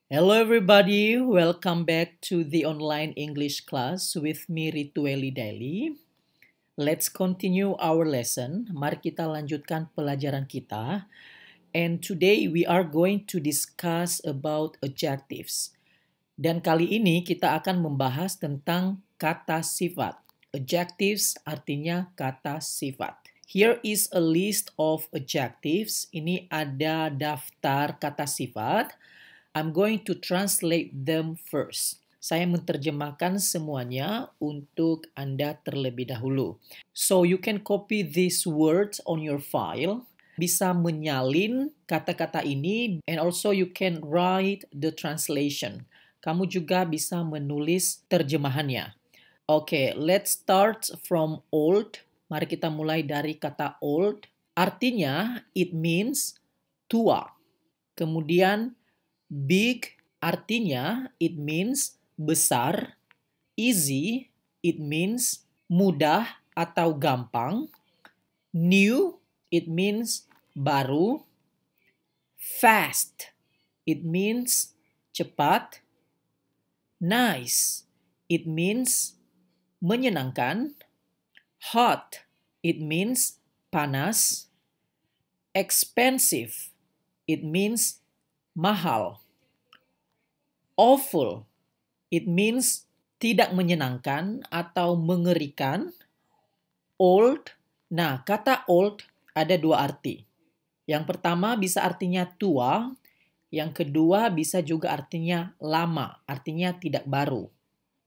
Hello everybody, welcome back to the online English class with me Ritueli Daily. Let's continue our lesson. Mari kita lanjutkan pelajaran kita. And today we are going to discuss about adjectives. Dan kali ini kita akan membahas tentang kata sifat. Adjectives artinya kata sifat. Here is a list of adjectives. Ini ada daftar kata sifat. I'm going to translate them first. Saya menerjemahkan semuanya untuk Anda terlebih dahulu. So you can copy these words on your file. Bisa menyalin kata-kata ini and also you can write the translation. Kamu juga bisa menulis terjemahannya. Okay, let's start from old. Mari kita mulai dari kata old. Artinya it means tua. Kemudian big artinya it means besar. Easy it means mudah atau gampang. New it means baru. Fast it means cepat. Nice it means menyenangkan. Hot it means panas. Expensive it means mahal. Awful, it means tidak menyenangkan atau mengerikan. Old, nah kata old ada dua arti. Yang pertama bisa artinya tua, yang kedua bisa juga artinya lama, artinya tidak baru.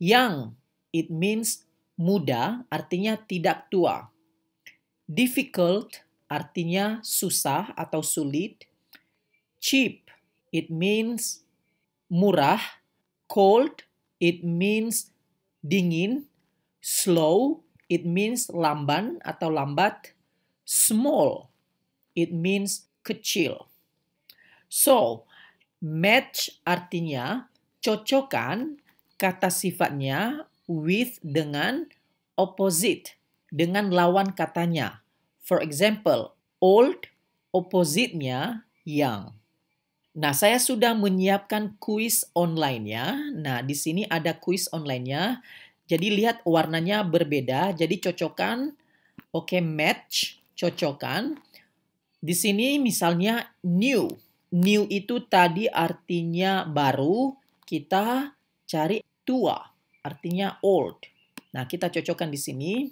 Young, it means muda, artinya tidak tua. Difficult, artinya susah atau sulit. Cheap, it means murah. Cold, it means dingin. Slow, it means lamban atau lambat. Small, it means kecil. So, match artinya cocokkan kata sifatnya with dengan opposite, dengan lawan katanya. For example, old, opposite-nya young. Nah, saya sudah menyiapkan kuis online-nya. Nah, di sini ada kuis online-nya. Jadi lihat warnanya berbeda. Jadi cocokkan. Oke, match, cocokkan. Di sini misalnya new. New itu tadi artinya baru. Kita cari tua, artinya old. Nah, kita cocokkan di sini.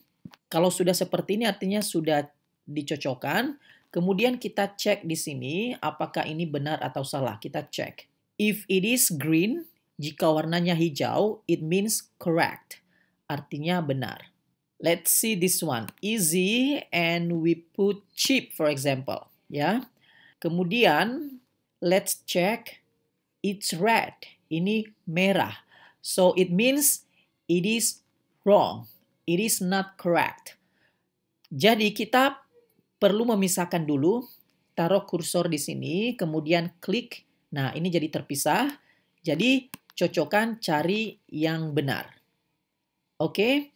Kalau sudah seperti ini artinya sudah dicocokkan. Kemudian kita cek di sini apakah ini benar atau salah. Kita cek. If it is green, jika warnanya hijau, it means correct. Artinya benar. Let's see this one. Easy and we put cheap for example. Ya. Kemudian let's check. It's red. Ini merah. So it means it is wrong. It is not correct. Jadi kita perlu memisahkan dulu, taruh kursor di sini, kemudian klik. Nah, ini jadi terpisah. Jadi, cocokkan cari yang benar. Oke,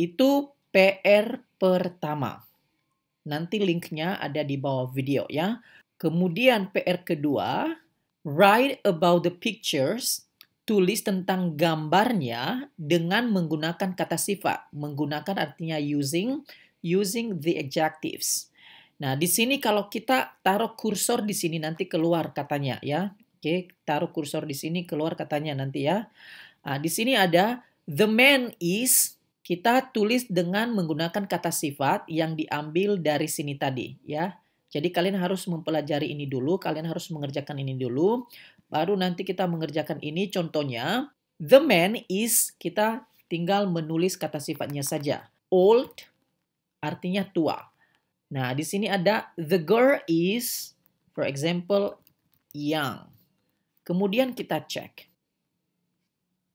itu PR pertama. Nanti linknya ada di bawah video ya. Kemudian PR kedua, write about the pictures. Tulis tentang gambarnya dengan menggunakan kata sifat. Menggunakan artinya using the adjectives. Nah, di sini kalau kita taruh kursor di sini nanti keluar katanya ya. Oke, taruh kursor di sini keluar katanya nanti ya. Nah, di sini ada the man is, kita tulis dengan menggunakan kata sifat yang diambil dari sini tadi ya. Jadi kalian harus mempelajari ini dulu, kalian harus mengerjakan ini dulu, baru nanti kita mengerjakan ini. Contohnya, the man is, kita tinggal menulis kata sifatnya saja. Old artinya tua. Nah, di sini ada the girl is, for example, young. Kemudian kita cek.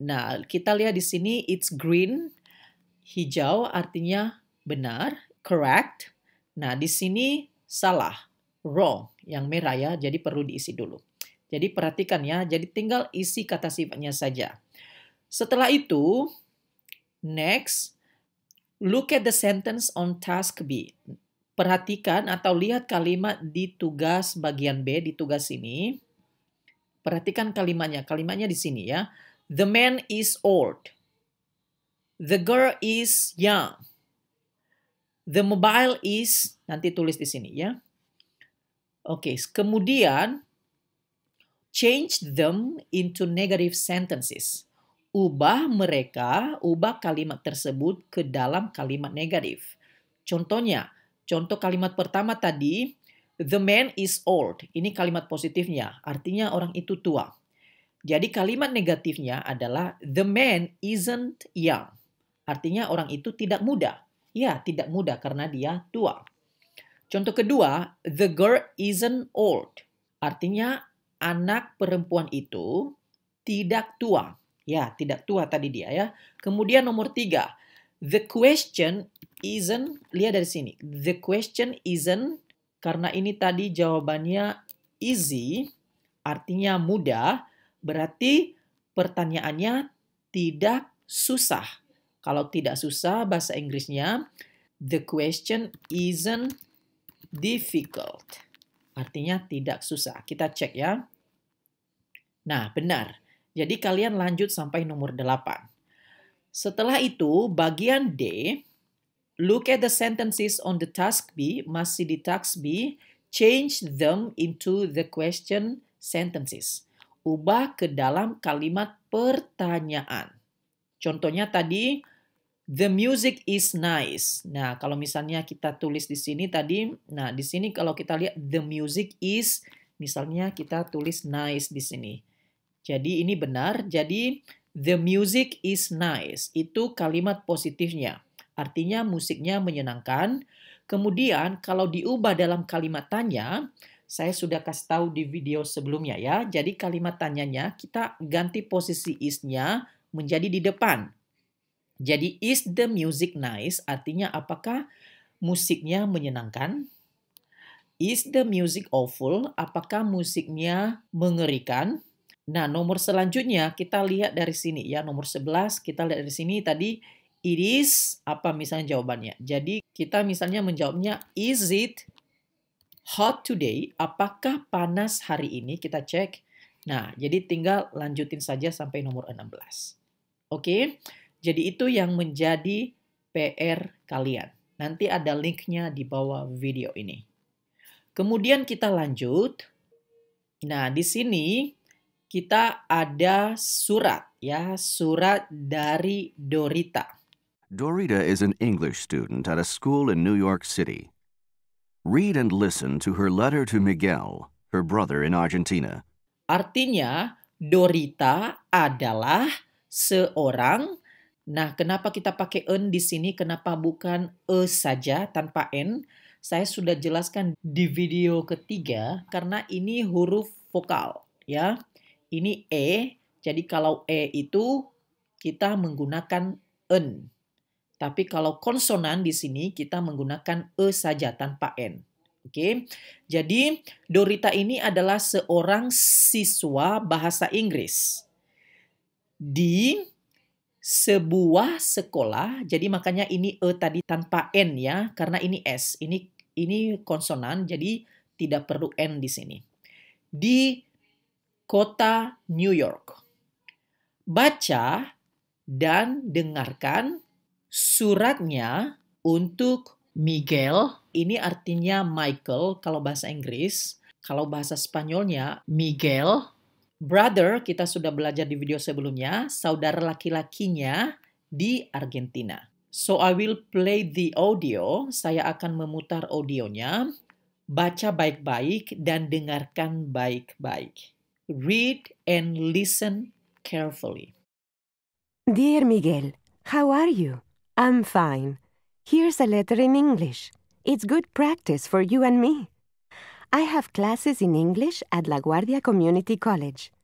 Nah, kita lihat di sini it's green, hijau artinya benar, correct. Nah, di sini salah, wrong, yang merah ya, jadi perlu diisi dulu. Jadi perhatikan ya, jadi tinggal isi kata sifatnya saja. Setelah itu, next, look at the sentence on task B. Perhatikan atau lihat kalimat di tugas bagian B, di tugas ini. Perhatikan kalimatnya. Kalimatnya di sini ya. The man is old. The girl is young. The mobile is, nanti tulis di sini ya. Oke, kemudian change them into negative sentences. Ubah kalimat tersebut ke dalam kalimat negatif. Contohnya, contoh kalimat pertama tadi, the man is old. Ini kalimat positifnya, artinya orang itu tua. Jadi kalimat negatifnya adalah the man isn't young. Artinya orang itu tidak muda. Ya, tidak muda karena dia tua. Contoh kedua, the girl isn't old. Artinya anak perempuan itu tidak tua. Ya, tidak tua tadi dia ya. Kemudian nomor 3, the question isn't, lihat dari sini. The question isn't, karena ini tadi jawabannya easy, artinya mudah, berarti pertanyaannya tidak susah. Kalau tidak susah, bahasa Inggrisnya, the question isn't difficult. Artinya tidak susah. Kita cek ya. Nah, benar. Jadi kalian lanjut sampai nomor 8. Setelah itu, bagian D, look at the sentences on the task B, masih di task B, change them into the question sentences. Ubah ke dalam kalimat pertanyaan. Contohnya tadi, the music is nice. Nah, kalau misalnya kita tulis di sini tadi, nah di sini kalau kita lihat the music is, misalnya kita tulis nice di sini. Jadi ini benar. Jadi the music is nice. Itu kalimat positifnya. Artinya musiknya menyenangkan. Kemudian kalau diubah dalam kalimat tanya, saya sudah kasih tahu di video sebelumnya ya. Jadi kalimat tanyanya kita ganti posisi is-nya menjadi di depan. Jadi is the music nice? Artinya apakah musiknya menyenangkan? Is the music awful? Apakah musiknya mengerikan? Nah, nomor selanjutnya kita lihat dari sini ya. Nomor 11 kita lihat dari sini tadi it is apa misalnya jawabannya. Jadi kita misalnya menjawabnya is it hot today? Apakah panas hari ini? Kita cek. Nah, jadi tinggal lanjutin saja sampai nomor 16. Oke. Jadi itu yang menjadi PR kalian. Nanti ada linknya di bawah video ini. Kemudian kita lanjut. Nah, di sini kita ada surat ya, surat dari Dorita. Dorita is an English student at a school in New York City. Read and listen to her letter to Miguel, her brother in Argentina. Artinya, Dorita adalah seorang. Nah, kenapa kita pakai en di sini? Kenapa bukan e saja tanpa n? Saya sudah jelaskan di video ketiga karena ini huruf vokal ya. Ini e, jadi kalau e itu kita menggunakan en. Tapi kalau konsonan di sini kita menggunakan e saja tanpa n. Oke. Jadi Dorita ini adalah seorang siswa bahasa Inggris di sebuah sekolah. Jadi makanya ini e tadi tanpa n ya, karena ini s. Ini konsonan, jadi tidak perlu n di sini. Di kota New York. Baca dan dengarkan suratnya untuk Miguel. Ini artinya Michael kalau bahasa Inggris. Kalau bahasa Spanyolnya Miguel. Brother, kita sudah belajar di video sebelumnya, saudara laki-lakinya di Argentina. So I will play the audio. Saya akan memutar audionya. Baca baik-baik dan dengarkan baik-baik. Read and listen carefully. Dear Miguel, how are you? I'm fine. Here's a letter in English. It's good practice for you and me. I have classes in English at La Guardia Community College.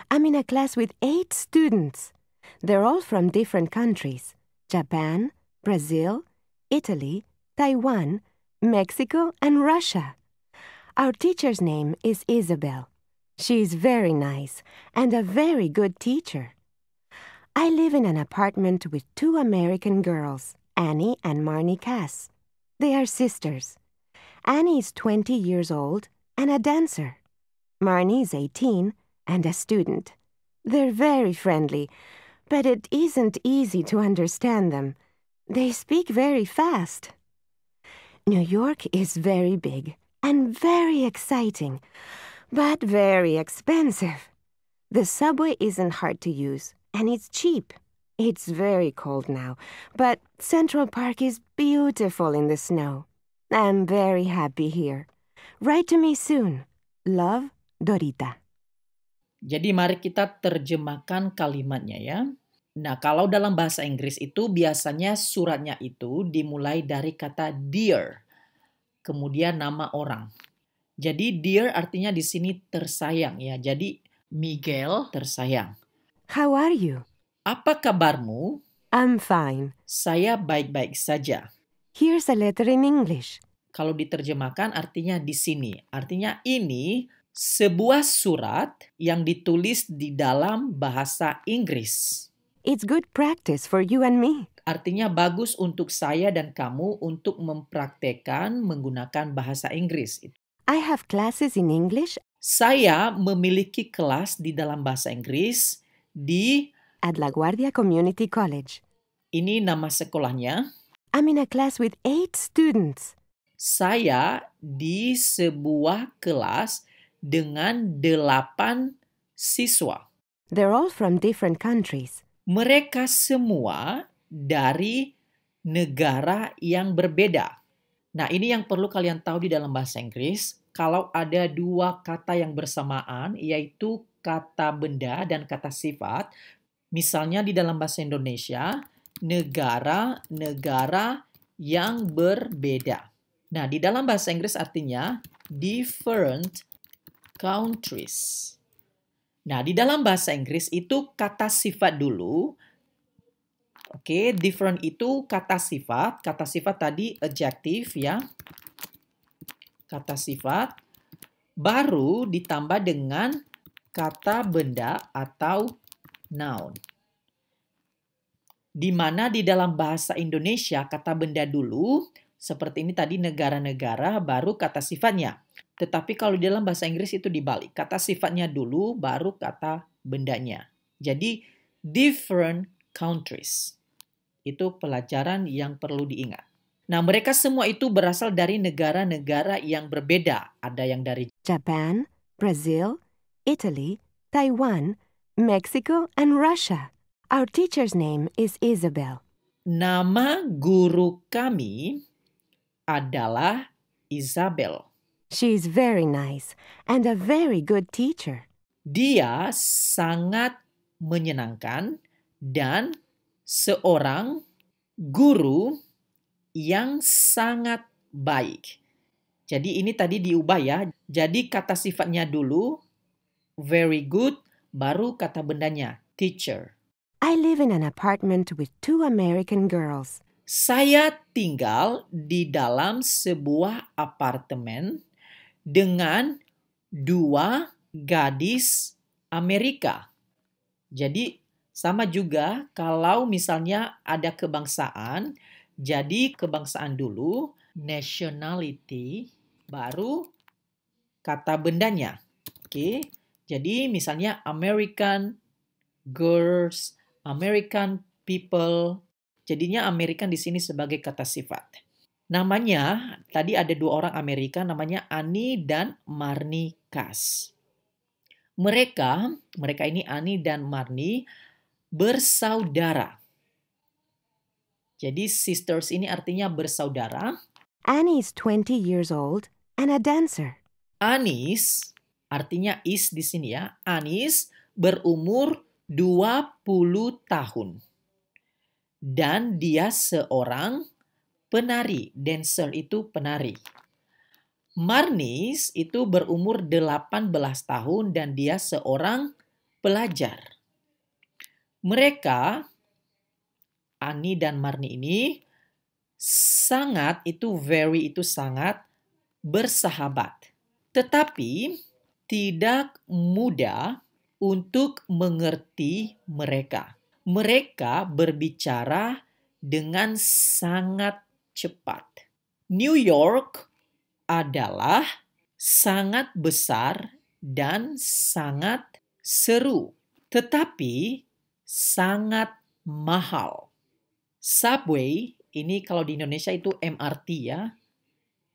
I'm in a class with 8 students. They're all from different countries: Japan, Brazil, Italy, Taiwan, Mexico, and Russia. Our teacher's name is Isabel. She's very nice and a very good teacher. I live in an apartment with 2 American girls, Annie and Marnie Cass. They are sisters. Annie is 20 years old and a dancer. Marnie is 18 and a student. They're very friendly, but it isn't easy to understand them. They speak very fast. New York is very big and very exciting, but very expensive. The subway isn't hard to use, and it's cheap. It's very cold now, but Central Park is beautiful in the snow. I'm very happy here. Write to me soon. Love, Dorita. Jadi mari kita terjemahkan kalimatnya ya. Nah, kalau dalam bahasa Inggris itu biasanya suratnya itu dimulai dari kata dear, kemudian nama orang. Jadi dear artinya di sini tersayang ya. Jadi Miguel tersayang. How are you? Apa kabarmu? I'm fine. Saya baik-baik saja. Here's a letter in English. Kalau diterjemahkan artinya di sini. Artinya ini sebuah surat yang ditulis di dalam bahasa Inggris. It's good practice for you and me. Artinya bagus untuk saya dan kamu untuk mempraktekkan menggunakan bahasa Inggris. I have classes in English Saya memiliki kelas di dalam bahasa Inggris di, at La Guardia Community College. ini nama sekolahnya. I'm in a class with 8 students. Saya di sebuah kelas dengan 8 siswa. They're all from different countries. Mereka semua dari negara yang berbeda. Nah, ini yang perlu kalian tahu di dalam bahasa Inggris. Kalau ada dua kata yang bersamaan, yaitu kata benda dan kata sifat, misalnya di dalam bahasa Indonesia, negara-negara yang berbeda. Nah, di dalam bahasa Inggris artinya different countries. Nah, di dalam bahasa Inggris itu kata sifat dulu. Oke, different itu kata sifat. Kata sifat tadi adjective ya. Kata sifat. Baru ditambah dengan kata benda atau noun. Di mana di dalam bahasa Indonesia kata benda dulu, seperti ini tadi negara-negara, baru kata sifatnya. Tetapi kalau di dalam bahasa Inggris itu dibalik. Kata sifatnya dulu, baru kata bendanya. Jadi, different countries. Itu pelajaran yang perlu diingat. Nah, mereka semua itu berasal dari negara-negara yang berbeda. Ada yang dari Japan, Brazil, Italy, Taiwan, Mexico, and Russia. Our teacher's name is Isabel. Nama guru kami adalah Isabel. She's very nice and a very good teacher. Dia sangat menyenangkan dan seorang guru yang sangat baik. Jadi ini tadi diubah ya. Jadi kata sifatnya dulu, very good, baru kata bendanya, teacher. I live in an apartment with 2 American girls. Saya tinggal di dalam sebuah apartemen dengan 2 gadis Amerika. Jadi sama juga kalau misalnya ada kebangsaan, jadi kebangsaan dulu, nationality, baru kata bendanya. Oke. Jadi misalnya American girls, American people. Jadinya American di sini sebagai kata sifat. Namanya, tadi ada 2 orang Amerika, namanya Annie dan Marnie Cass. Mereka ini Annie dan Marnie bersaudara. Jadi sisters ini artinya bersaudara. Annie is 20 years old and a dancer. Anis artinya is di sini ya. Anis berumur 20 tahun. Dan dia seorang penari. Dancer itu penari. Marnis itu berumur 18 tahun dan dia seorang pelajar. Mereka, Annie dan Marnie ini, sangat itu very itu sangat bersahabat. Tetapi tidak mudah untuk mengerti mereka. Mereka berbicara dengan sangat cepat. New York adalah sangat besar dan sangat seru, tetapi sangat mahal. Subway, ini kalau di Indonesia itu MRT ya.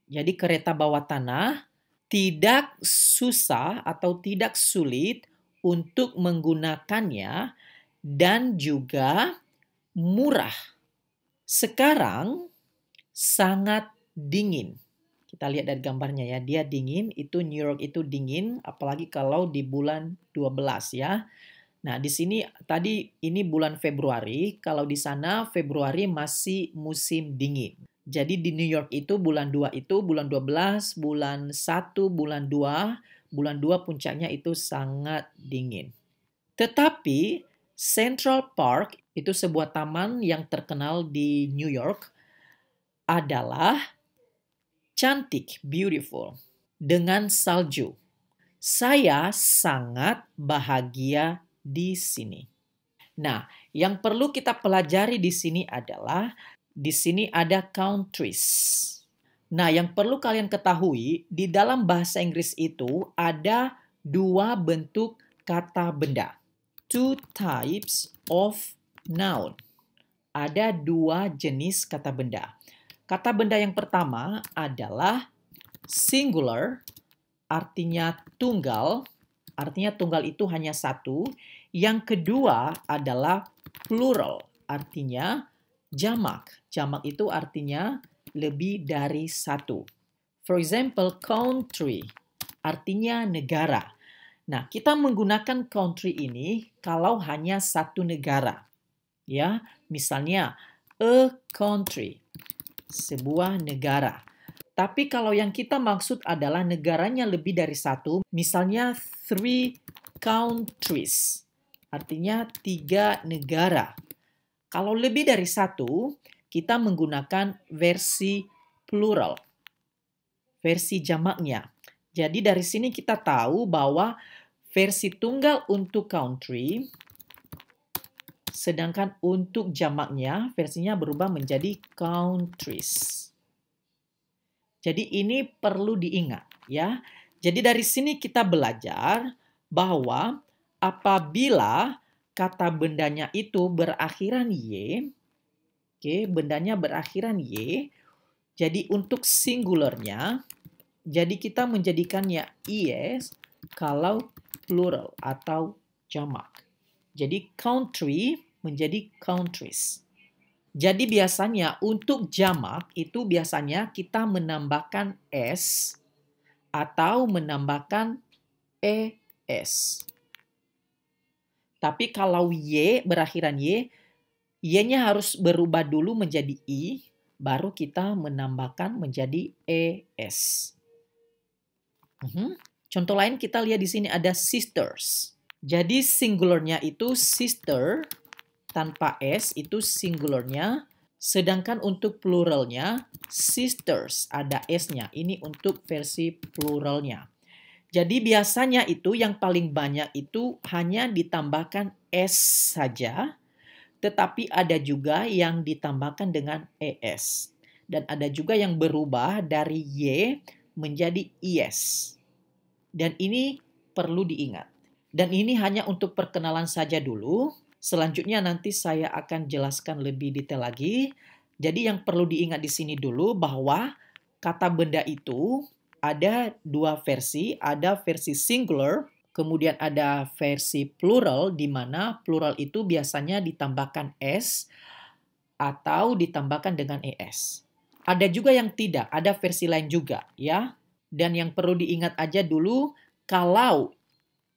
Jadi kereta bawah tanah tidak susah atau tidak sulit untuk menggunakannya dan juga murah. Sekarang sangat dingin. Kita lihat dari gambarnya ya, dia dingin, itu New York itu dingin, apalagi kalau di bulan 12 ya. Nah, di sini tadi ini bulan Februari, kalau di sana Februari masih musim dingin. Jadi di New York itu bulan 2 itu bulan 12, bulan 1, bulan 2, bulan 2 puncaknya itu sangat dingin. Tetapi Central Park itu sebuah taman yang terkenal di New York adalah cantik, beautiful, dengan salju. Saya sangat bahagia di sini. Nah, yang perlu kita pelajari di sini adalah di sini ada countries. Nah, yang perlu kalian ketahui, di dalam bahasa Inggris itu ada dua bentuk kata benda. Two types of noun. Ada dua jenis kata benda. Kata benda yang pertama adalah singular, artinya tunggal itu hanya satu. Yang kedua adalah plural, artinya jamak. Jamak itu artinya lebih dari satu. For example, country, artinya negara. Nah, kita menggunakan country ini kalau hanya satu negara. Ya, misalnya a country, sebuah negara. Tapi kalau yang kita maksud adalah negaranya lebih dari satu, misalnya 3 countries, artinya 3 negara. Kalau lebih dari satu, kita menggunakan versi plural, versi jamaknya. Jadi dari sini kita tahu bahwa versi tunggal untuk country, sedangkan untuk jamaknya versinya berubah menjadi countries. Jadi ini perlu diingat ya. Jadi dari sini kita belajar bahwa apabila kata bendanya itu berakhiran y, bendanya berakhiran y, jadi untuk singularnya, jadi kita menjadikannya is kalau plural atau jamak. Jadi country menjadi countries. Jadi biasanya untuk jamak itu biasanya kita menambahkan s atau menambahkan es. Tapi kalau y berakhiran y-nya harus berubah dulu menjadi i, baru kita menambahkan menjadi es. Contoh lain kita lihat di sini ada sisters. Jadi singularnya itu sister, tanpa s itu singularnya, sedangkan untuk pluralnya sisters ada s-nya. Ini untuk versi pluralnya. Jadi biasanya itu yang paling banyak itu hanya ditambahkan s saja, tetapi ada juga yang ditambahkan dengan es. Dan ada juga yang berubah dari y menjadi is. Dan ini perlu diingat. Dan ini hanya untuk perkenalan saja dulu. Selanjutnya nanti saya akan jelaskan lebih detail lagi. Jadi yang perlu diingat di sini dulu bahwa kata benda itu ada dua versi. Ada versi singular, kemudian ada versi plural, di mana plural itu biasanya ditambahkan s atau ditambahkan dengan es. Ada juga yang tidak, ada versi lain juga ya. Dan yang perlu diingat aja dulu, kalau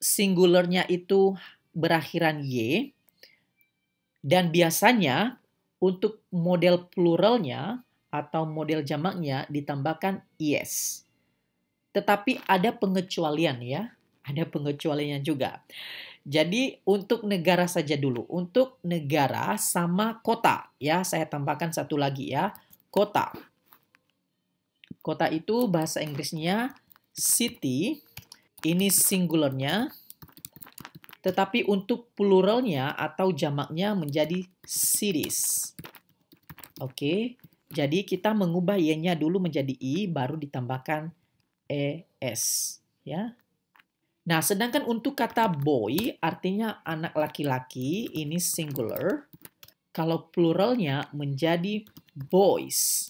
singularnya itu berakhiran y, dan biasanya untuk model pluralnya atau model jamaknya ditambahkan is. Tetapi ada pengecualian ya, ada pengecualiannya juga. Jadi untuk negara saja dulu. Untuk negara sama kota ya, saya tambahkan satu lagi ya, kota. Kota itu bahasa Inggrisnya city, ini singularnya. Tetapi untuk pluralnya atau jamaknya menjadi cities. Oke, jadi kita mengubah y-nya dulu menjadi i, baru ditambahkan es. Ya. Nah, sedangkan untuk kata boy artinya anak laki-laki, ini singular. Kalau pluralnya menjadi boys.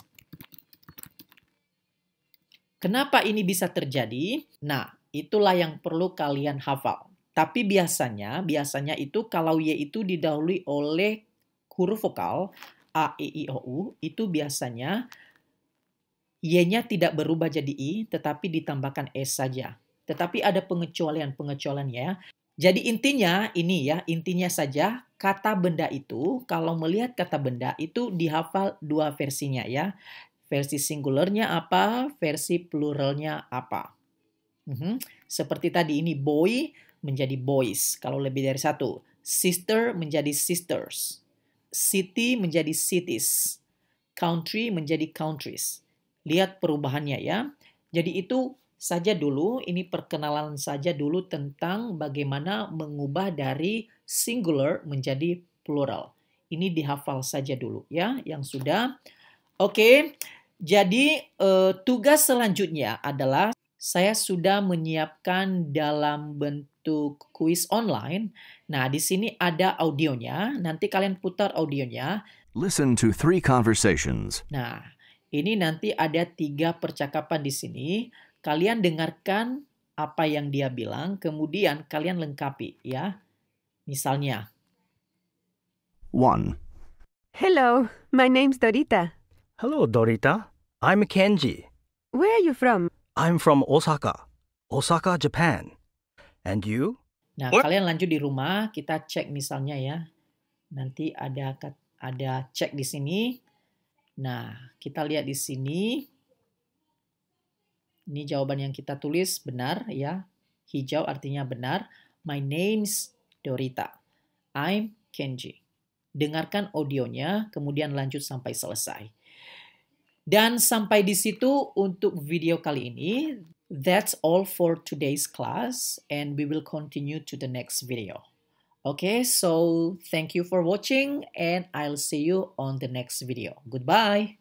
Kenapa ini bisa terjadi? Nah, itulah yang perlu kalian hafal. Tapi biasanya itu kalau Y itu didahului oleh huruf vokal A, E, I, O, U, itu biasanya Y-nya tidak berubah jadi I, tetapi ditambahkan S saja. Tetapi ada pengecualian ya. Jadi intinya ini ya, intinya saja kata benda itu, kalau melihat kata benda itu dihafal dua versinya ya. Versi singularnya apa, versi pluralnya apa. Seperti tadi ini boy menjadi boys kalau lebih dari satu. Sister menjadi sisters. City menjadi cities. Country menjadi countries. Lihat perubahannya ya. Jadi itu saja dulu, ini perkenalan saja dulu tentang bagaimana mengubah dari singular menjadi plural. Ini dihafal saja dulu ya, yang sudah. Oke, jadi tugas selanjutnya adalah saya sudah menyiapkan dalam bentuk kuis online. Nah, di sini ada audionya. Nanti kalian putar audionya. Listen to 3 conversations. Nah, ini nanti ada 3 percakapan di sini. Kalian dengarkan apa yang dia bilang, kemudian kalian lengkapi ya. Misalnya. 1. Hello, my name's Dorita. Hello, Dorita. I'm Kenji. Where are you from? I'm from Osaka, Japan. And you? Nah, kalian lanjut di rumah, kita cek misalnya ya. Nanti ada cek di sini. Nah, kita lihat di sini. Ini jawaban yang kita tulis benar ya. Hijau artinya benar. My name's Dorita. I'm Kenji. Dengarkan audionya, kemudian lanjut sampai selesai. Dan sampai di situ untuk video kali ini. That's all for today's class, and we will continue to the next video. Okay, so thank you for watching, and I'll see you on the next video. Goodbye.